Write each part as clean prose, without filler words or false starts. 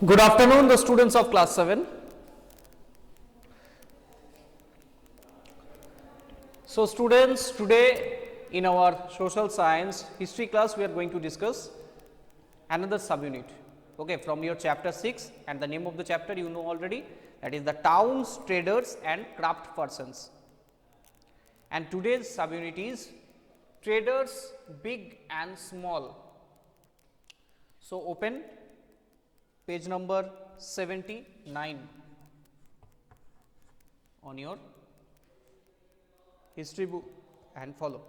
Good afternoon, the students of class 7. So students, today in our social science history class we are going to discuss another subunit, okay, from your chapter 6, and the name of the chapter you know already, that is the towns, traders and craft persons. And today's subunit is traders big and small. So open page number 79 on your history book and follow.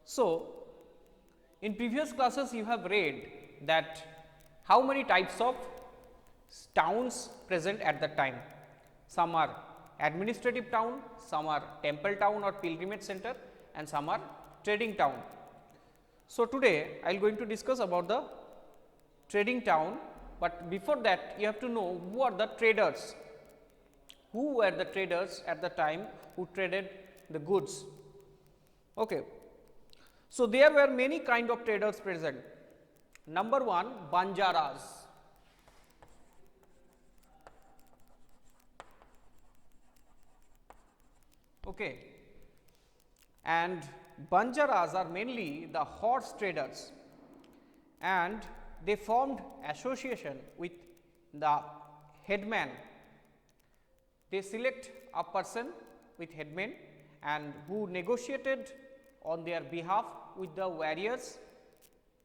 So, in previous classes you have read that how many types of towns present at that time. Some are administrative town, some are temple town or pilgrimage center, and some are trading town. So, today I am going to discuss about the trading town, but before that you have to know who are the traders, who were the traders at the time who traded the goods. Okay. So, there were many kind of traders present. Number 1, Banjaras. Okay. And Banjaras are mainly the horse traders, and they formed association with the headman. They select a person with headman and who negotiated on their behalf with the warriors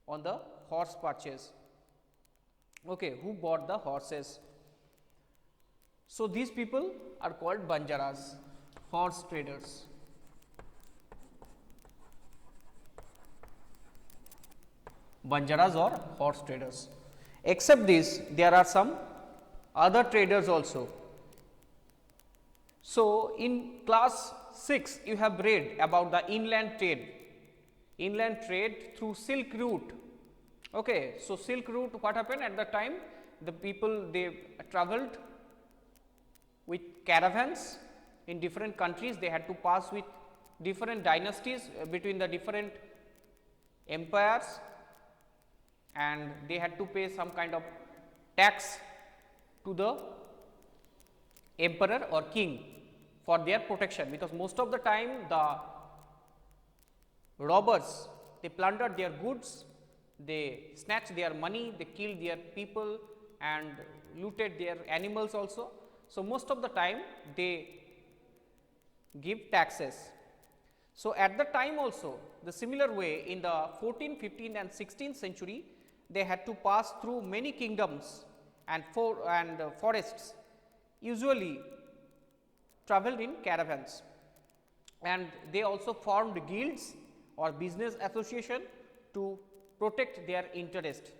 on the horse purchase, okay, who bought the horses. So, these people are called Banjaras, horse traders. Banjaras or horse traders. Except this, there are some other traders also. So, in class 6 you have read about the inland trade through Silk Route. Okay. So, Silk Route, what happened at the time? The people, they traveled with caravans in different countries. They had to pass with different dynasties between the different empires, and they had to pay some kind of tax to the emperor or king for their protection, because most of the time the robbers, they plundered their goods, they snatched their money, they killed their people and looted their animals also. So, most of the time they give taxes. So, at the time also the similar way in the 14th, 15th and 16th century, they had to pass through many kingdoms and forests, usually traveled in caravans, and they also formed guilds or business association to protect their interest,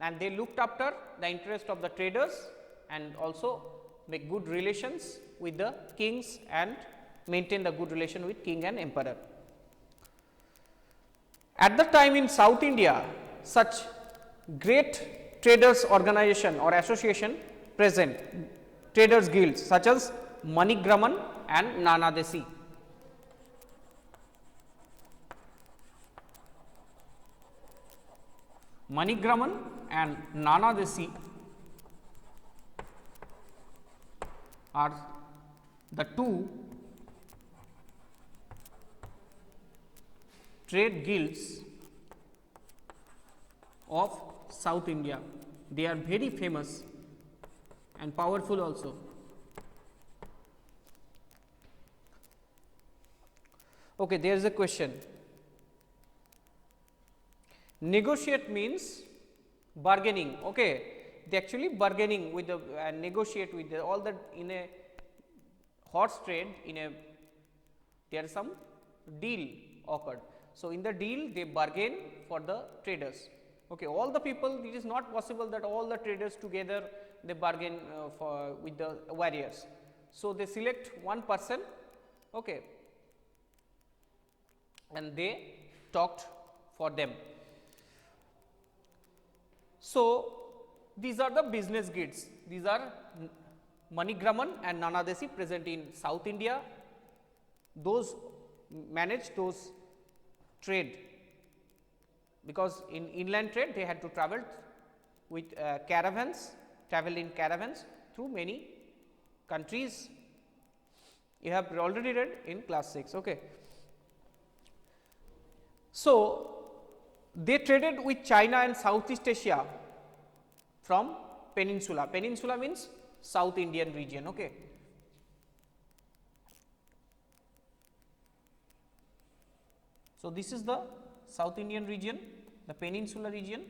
and they looked after the interest of the traders and also make good relations with the kings and maintain the good relation with king and emperor. At the time in South India, such great traders organization or association present, traders guilds such as Manigraman and Nanadesi. Manigraman and Nanadesi are the two trade guilds of South India. They are very famous and powerful also. Okay, there is a question. Negotiate means bargaining. Okay, they actually bargaining with the negotiate with the, all that in a horse trade. There is some deal occurred. So, in the deal they bargain for the traders. Okay, all the people, it is not possible that all the traders together they bargain for with the warriors. So, they select one person, okay, and they talked for them. So, these are the business guilds. These are Manigraman and Nanadesi present in South India. Those manage those trade because in inland trade they had to travel with caravans, travel in caravans through many countries. You have already read in class 6. Okay. So, they traded with China and Southeast Asia from peninsula. Peninsula means South Indian region. Okay. So, this is the South Indian region, the peninsula region.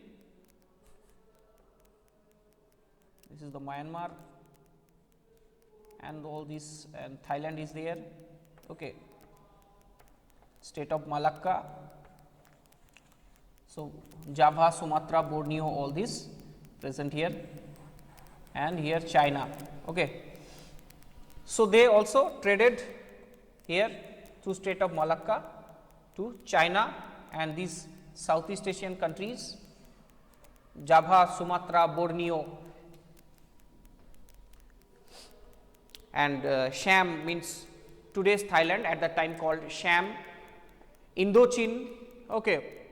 This is the Myanmar and all this, and Thailand is there. Okay. State of Malacca. So, Java, Sumatra, Borneo, all this present here, and here China. Okay. So, they also traded here through State of Malacca to China and these Southeast Asian countries, Java, Sumatra, Borneo, and Sham means today's Thailand, at that time called Sham, Indochine, okay,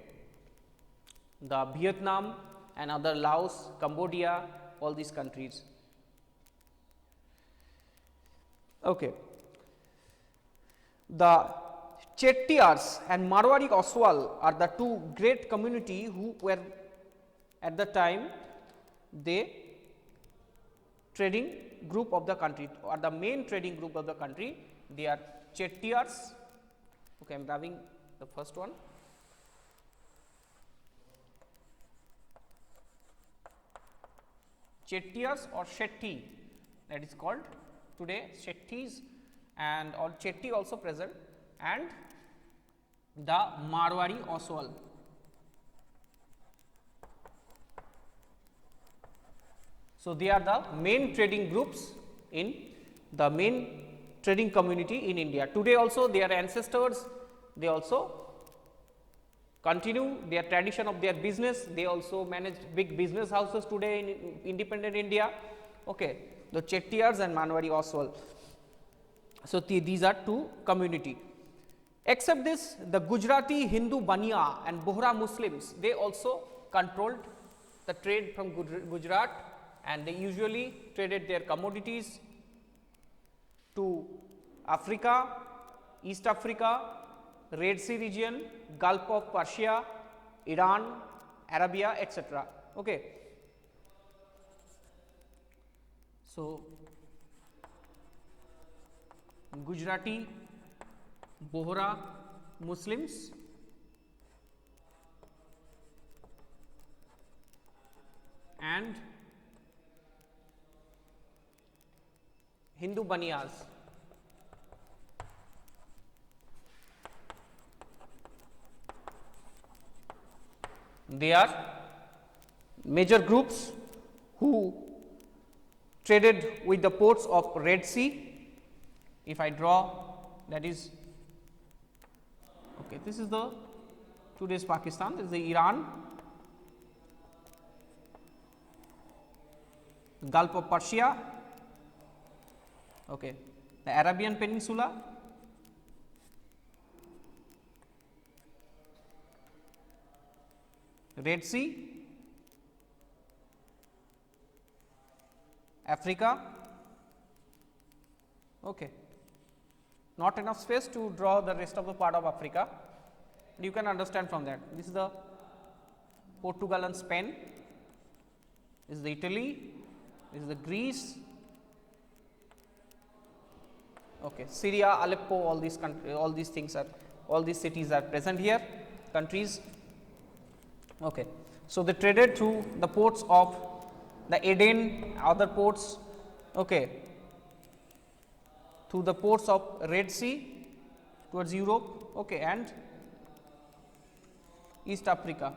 the Vietnam and other Laos, Cambodia, all these countries. Okay. The Chettiars and Marwari Oswal are the two great community who were at the time the trading group of the country, or the main trading group of the country. They are Chettiars. Okay, I am having the first one. Chettiars or Shetty, that is called today Shettis, and or Chetti also present, and the Marwari Oswal. So, they are the main trading groups in the main trading community in India. Today also their ancestors, they also continue their tradition of their business. They also manage big business houses today in independent India. Okay. The Chettiars and Marwari Oswal. So, these are two community. Except this, the Gujarati Hindu Bania and Bohra Muslims, they also controlled the trade from Gujarat, and they usually traded their commodities to Africa, East Africa, Red Sea region, Gulf of Persia, Iran, Arabia, etc. Okay. So, Gujarati Bohra Muslims and Hindu Baniyas. They are major groups who traded with the ports of Red Sea. If I draw, that is, okay, this is the today's Pakistan, this is the Iran, Gulf of Persia, okay, the Arabian Peninsula, Red Sea, Africa. Okay. Not enough space to draw the rest of the part of Africa, you can understand from that. This is the Portugal and Spain, this is the Italy, this is the Greece, okay, Syria, Aleppo, all these countries, all these things are, all these cities are present here, countries. Okay. So, they traded through the ports of the Aden, other ports, okay, through the ports of Red Sea towards Europe, okay, and East Africa.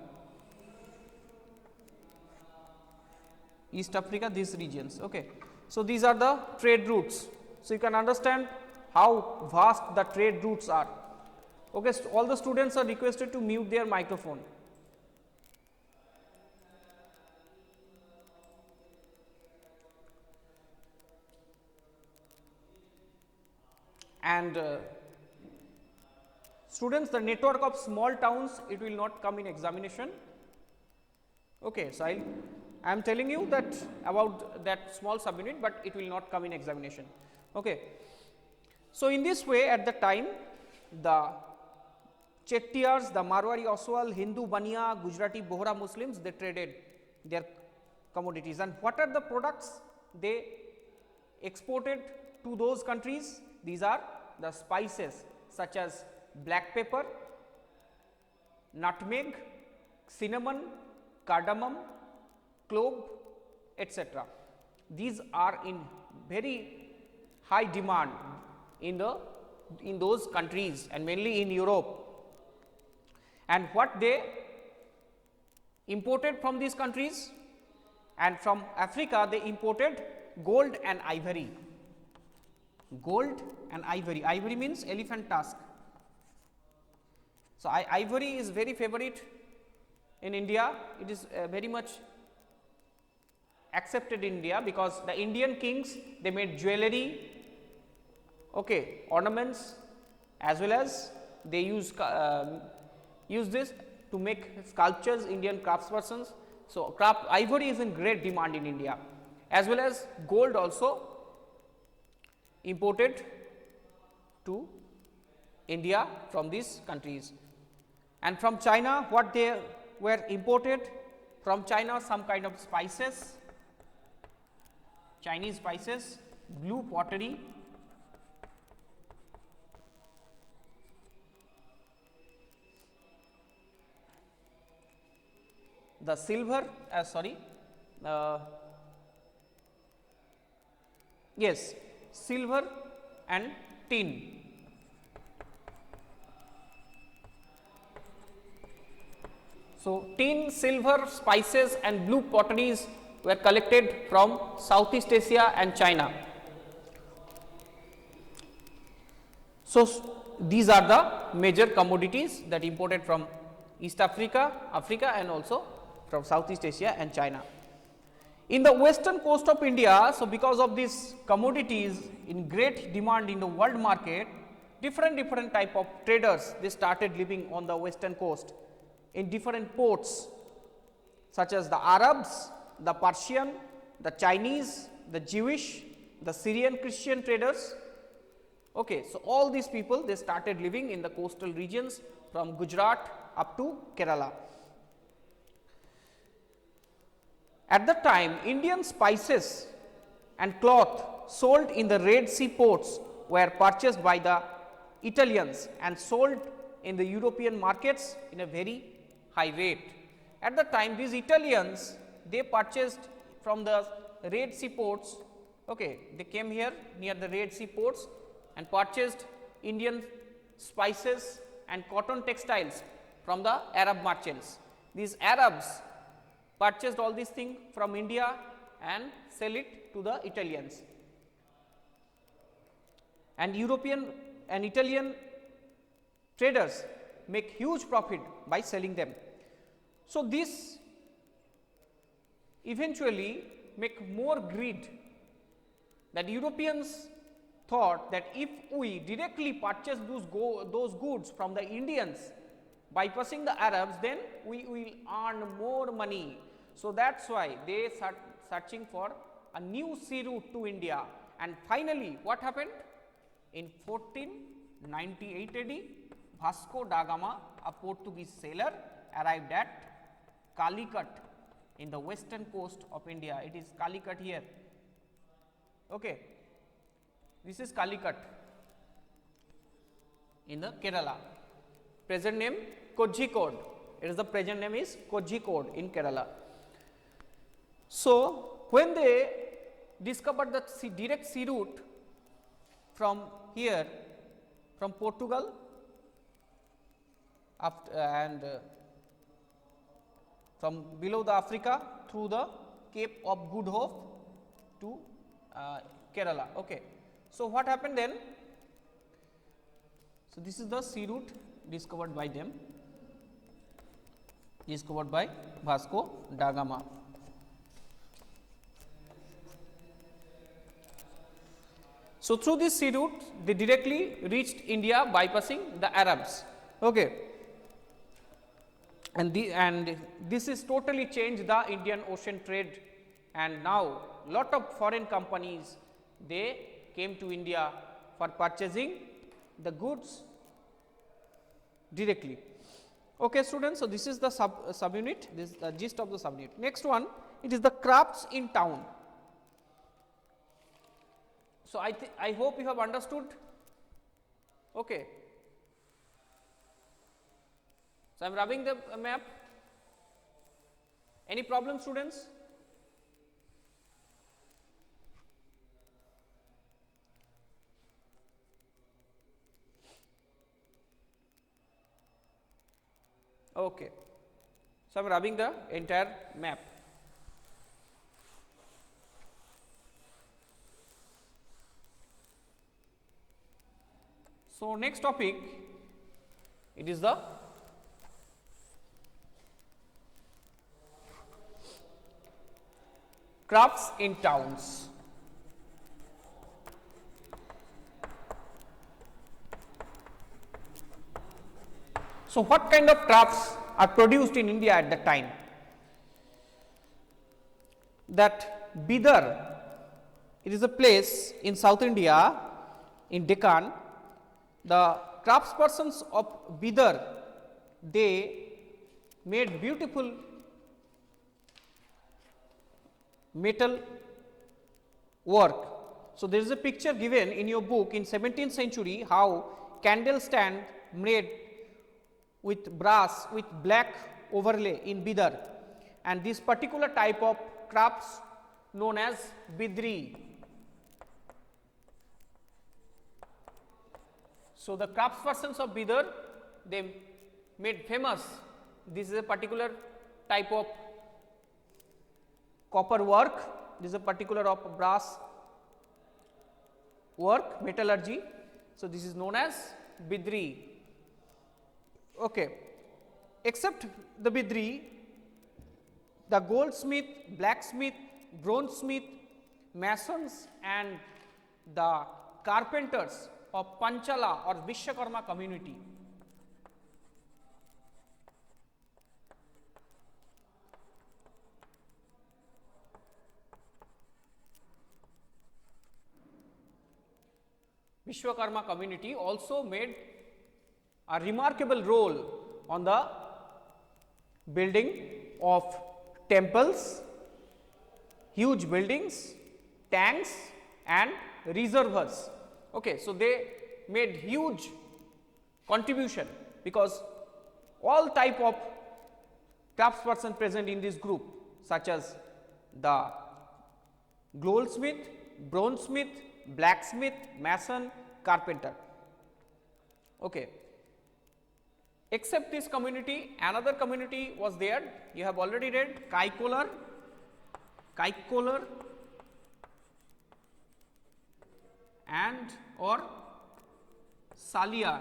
East Africa, these regions. Okay. So, these are the trade routes. So, you can understand how vast the trade routes are. Okay. So, all the students are requested to mute their microphone. And Students, the network of small towns, it will not come in examination. Okay, so I am telling you that about that small subunit, but it will not come in examination. Okay. So, in this way at the time the Chettiars, the Marwari Oswal, Hindu Bania, Gujarati Bohra Muslims, they traded their commodities. And what are the products they exported to those countries? These are the spices such as black pepper, nutmeg, cinnamon, cardamom, clove, etc. These are in very high demand in those countries and mainly in Europe. And what they imported from these countries, and from Africa they imported gold and ivory. Gold and ivory. Ivory means elephant tusk. So, ivory is very favorite in India. It is very much accepted in India because the Indian kings, they made jewelry, okay, ornaments, as well as they use this to make sculptures, Indian craftspersons. So, ivory is in great demand in India, as well as gold also imported to India from these countries. And from China, what they were imported from China, some kind of spices, Chinese spices, blue pottery, the silver, silver and tin. So, tin, silver, spices and blue potteries were collected from Southeast Asia and China. So, these are the major commodities that imported from East Africa, and also from Southeast Asia and China. In the western coast of India, so because of these commodities in great demand in the world market, different type of traders, they started living on the western coast in different ports, such as the Arabs, the Persian, the Chinese, the Jewish, the Syrian Christian traders. Okay, so all these people, they started living in the coastal regions from Gujarat up to Kerala. At the time, Indian spices and cloth sold in the Red Sea ports were purchased by the Italians and sold in the European markets in a very high rate. At the time, these Italians, they purchased from the Red Sea ports, okay, they came here near the Red Sea ports and purchased Indian spices and cotton textiles from the Arab merchants. These Arabs purchased all these things from India and sell it to the Italians. And European and Italian traders make huge profit by selling them. So, this eventually make more greed, that Europeans thought that if we directly purchase those goods from the Indians bypassing the Arabs, then we will earn more money. So, that is why they start searching for a new sea route to India, and finally what happened? In 1498 AD, Vasco da Gama, a Portuguese sailor, arrived at Calicut in the western coast of India. It is Calicut here. Okay. This is Calicut in the Kerala. Present name Kozhikode. It is the present name is Kozhikode in Kerala. So, when they discovered the direct sea route from here, from Portugal up and from below the Africa through the Cape of Good Hope to Kerala. Okay. So, what happened then? So, this is the sea route discovered by them, discovered by Vasco da Gama. So, through this sea route they directly reached India bypassing the Arabs. Okay. And this is totally changed the Indian Ocean trade, and now lot of foreign companies they came to India for purchasing the goods directly. Okay, students, so this is the subunit, this is the gist of the subunit. Next one, it is the crafts in town. So I hope you have understood. Okay. So I am rubbing the map. Any problem, students? Okay. So I am rubbing the entire map. So next topic, it is the crafts in towns. So what kind of crafts are produced in India at that time? That Bidar, it is a place in South India, in Deccan. The craftspersons of Bidar, they made beautiful metal work. So there is a picture given in your book in 17th century how candle stand made with brass with black overlay in Bidar, and this particular type of crafts known as Bidri. So the craftspersons of Bidar, they made famous, this is a particular type of copper work, this is a particular of brass work, metallurgy. So this is known as Bidri. Okay. Except the Bidri, the goldsmith, blacksmith, bronzesmith, masons and the carpenters of Panchala or Vishwakarma community. Vishwakarma community also made a remarkable role on the building of temples, huge buildings, tanks and reservoirs. Okay, so they made huge contribution because all type of craftsperson present in this group, such as the goldsmith, bronzesmith, blacksmith, mason, carpenter. Okay. Except this community, another community was there. You have already read Kaikolar, and or Saliyar.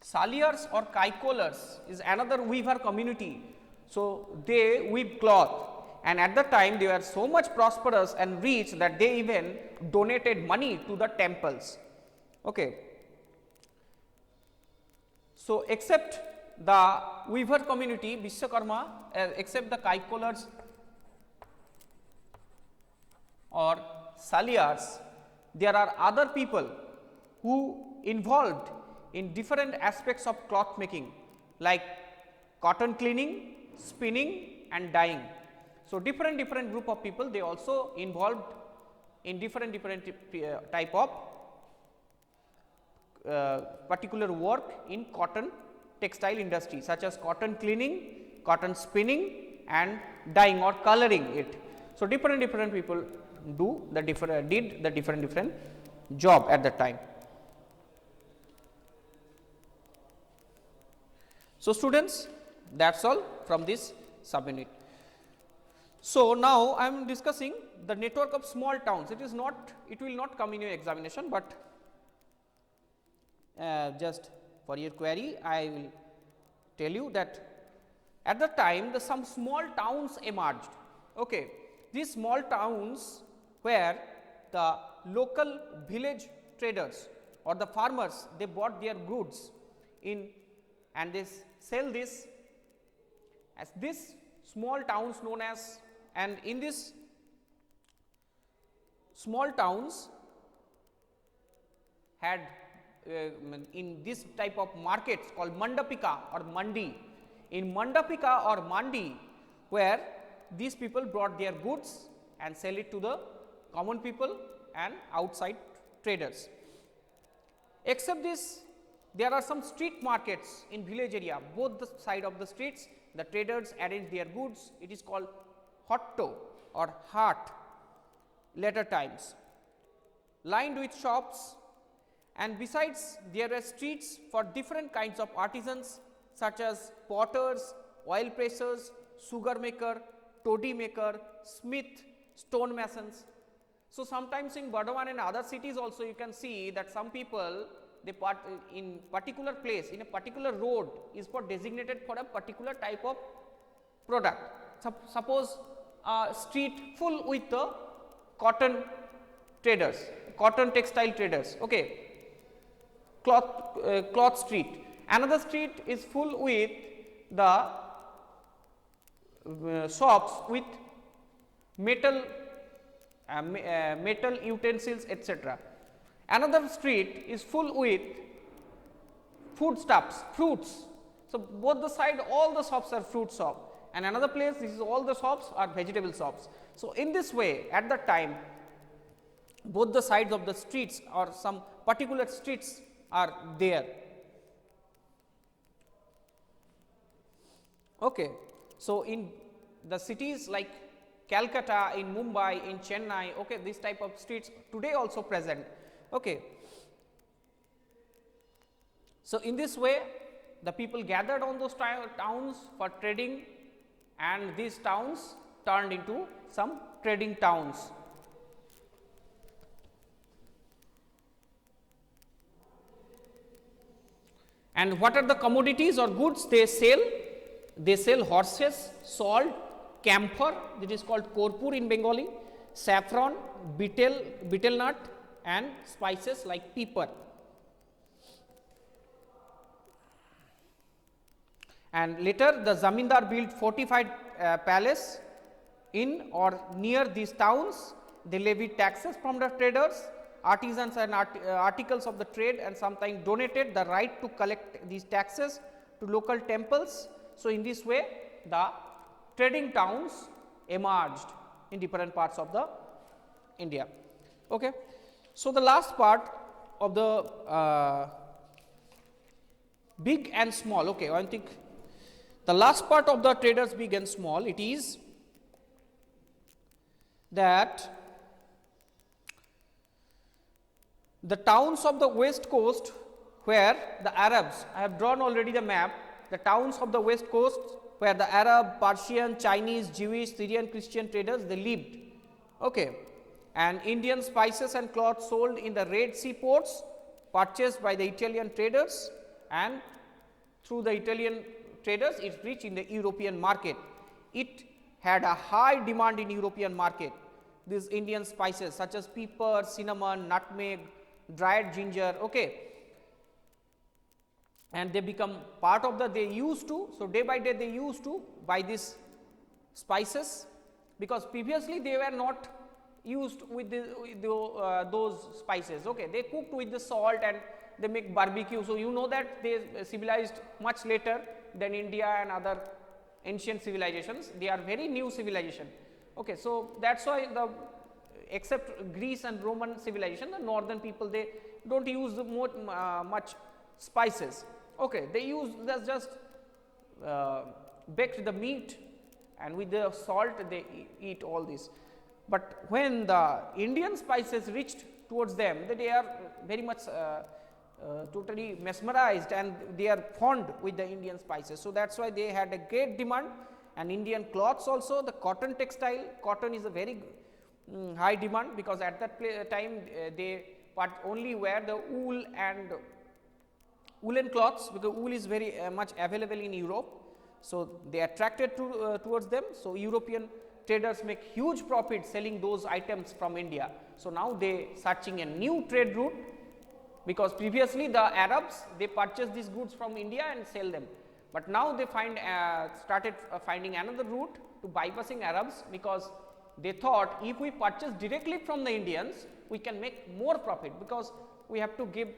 Saliyars or Kaikolars is another weaver community. So they weave cloth, and at the time they were so much prosperous and rich that they even donated money to the temples. Okay. So except the weaver community, Vishwakarma, except the Kaikolars or Saliyars, there are other people who involved in different aspects of cloth making, like cotton cleaning, spinning and dyeing. So different group of people, they also involved in different type of particular work in cotton textile industry, such as cotton cleaning, cotton spinning and dyeing or coloring it. So different people do the did the different job at that time. So students, that's all from this subunit. So now I am discussing the network of small towns. It will not come in your examination, but just for your query, I will tell you that at the time some small towns emerged. Okay. these small towns where the local village traders or the farmers, they bought their goods in and they sell this as this small towns known as, and in this small towns had in this type of markets called mandapika or mandi. In mandapika or mandi, where these people brought their goods and sell it to the common people and outside traders. Except this, there are some street markets in village area, both the side of the streets the traders arrange their goods. It is called hotto or hart later times, lined with shops, and besides there are streets for different kinds of artisans such as potters, oil pressers, sugar maker, toddy maker, smith, stone masons. So, sometimes in Burdwan and other cities also you can see that some people they in particular place in a particular road is for designated for a particular type of product. Suppose a street full with the cotton traders, cotton textile traders, okay, cloth street. Another street is full with the shops with metal metal utensils, etc. Another street is full with foodstuffs, fruits. So, both the side all the shops are fruit shop, and another place this is all the shops are vegetable shops. So, in this way at that time both the sides of the streets or some particular streets are there. Okay. So, in the cities like Calcutta, in Mumbai, in Chennai, okay, this type of streets today also present. Okay. So, in this way the people gathered on those towns for trading, and these towns turned into some trading towns. And what are the commodities or goods they sell? They sell horses, salt, camphor, that is called korpur in Bengali, saffron, betel nut, and spices like pepper. And later the zamindar built fortified palace in or near these towns. They levied taxes from the traders, artisans and articles of the trade, and sometimes donated the right to collect these taxes to local temples. So, in this way the trading towns emerged in different parts of the India. Okay. So, the last part of the big and small, okay, I think the last part of the traders big and small, it is that the towns of the west coast where the Arabs, I have drawn already the map, the towns of the west coast where the Arab, Persian, Chinese, Jewish, Syrian, Christian traders they lived. Okay. And Indian spices and cloth sold in the Red Sea ports, purchased by the Italian traders, and through the Italian traders it reached in the European market. It had a high demand in European market. These Indian spices such as pepper, cinnamon, nutmeg, dried ginger, okay, and they become part of the, they used to, so day by day they used to buy these spices, because previously they were not used with those spices, okay. They cooked with the salt and they make barbecue. So, you know that they civilized much later than India and other ancient civilizations, they are very new civilization, okay. So, that is why the except Greece and Roman civilization, the northern people they do not use the much spices, okay. They use just baked the meat and with the salt they eat all this. But when the Indian spices reached towards them, they are very much totally mesmerized and they are fond with the Indian spices. So, that is why they had a great demand, and Indian cloths also, the cotton textile, cotton is a very high demand, because at that time they only wear the wool and woolen cloths, because wool is very much available in Europe. So, they attracted towards them. So, European traders make huge profit selling those items from India. So, now they searching a new trade route, because previously the Arabs, they purchase these goods from India and sell them, but now they find started finding another route to bypassing Arabs, because they thought if we purchase directly from the Indians, we can make more profit, because we have to give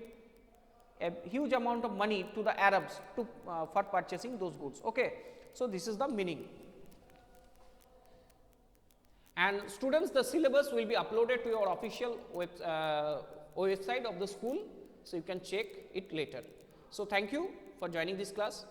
a huge amount of money to the Arabs to for purchasing those goods. Okay. So, this is the meaning. And students, the syllabus will be uploaded to your official website of the school, so you can check it later. So, thank you for joining this class.